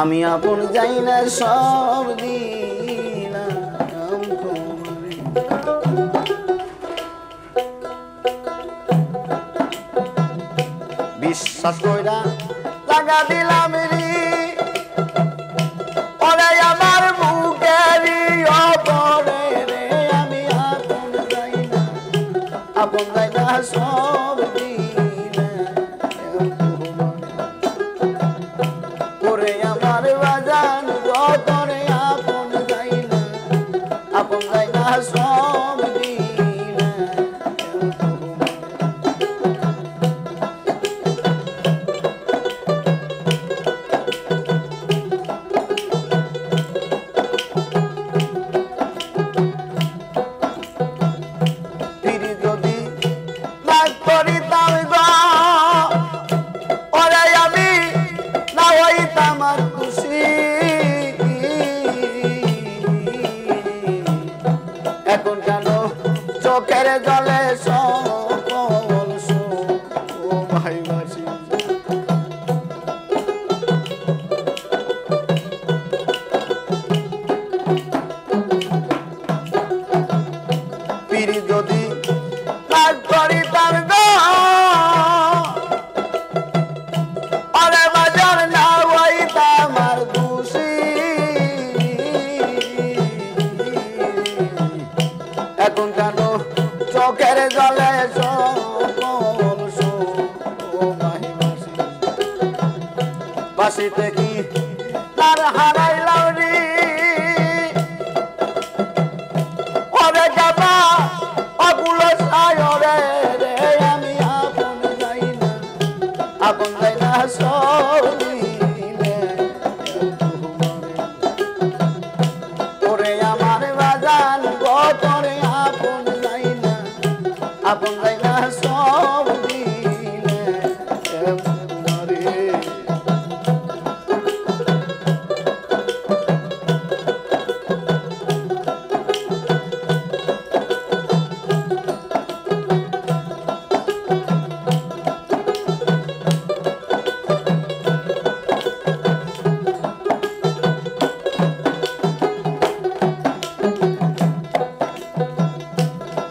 আমি আপন যাই না সব দিলাম তোমারে বিশ্বাস কইরা লাগা দিলাম রে ওরে আমার বুকেরই অপরে রে আমি আপন যাই না সব দিলাম ওরে আমার বাজান রতনে আপন যাই না সব এখন কেন চোখের জলে সকল ও ভাই বাসি পিরি যদি কাজ করিতাম গো আরে বাজার না হইতাম আর খুশি এখন কেন চোখের জলে বাসিতে কি তার হারাইলাম রে ওরে যাবা অকুল সায়রে রে আমি আপন যাই না সব দিলে ওরে আমার বাজান গতরে আপন যাই না সব দিলে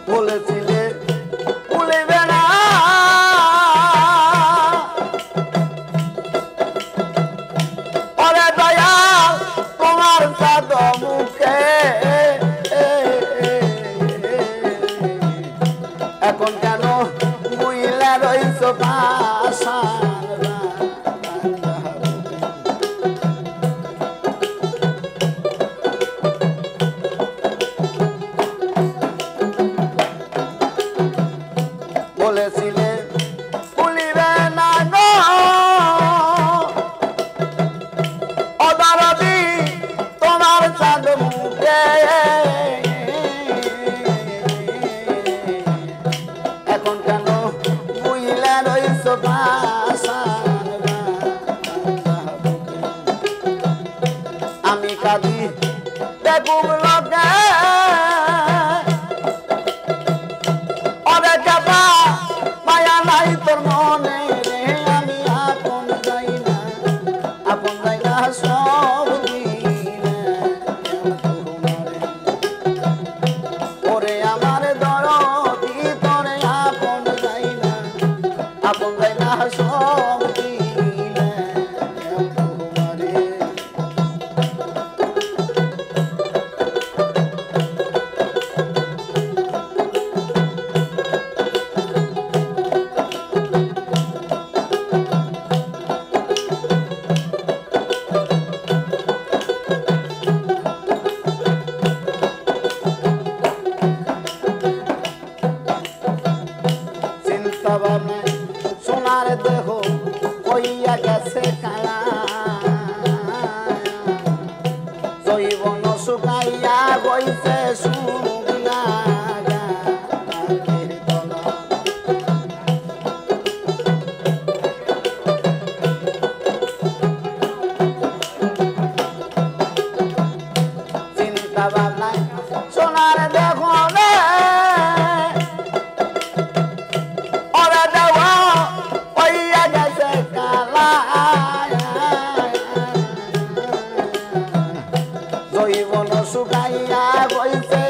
বলেছিলে ভুলিবে না ওরে দয়া তোমার সাদ মুখে এখন কেন বুইলা রইছ পাশান বলেছিলে ভুলিবে না গো অদারদি তোমার চাঁদ মুখে এখন কেন বুইলা রইছ আমি কাঁদি দেখুম লোকে মায়া নাই তোর মনে রে আমি আপন যাই না সব দিলে ওরে আমার দরদি তোরে আপন যাই না সব দিলে শুকাইয়া হইছে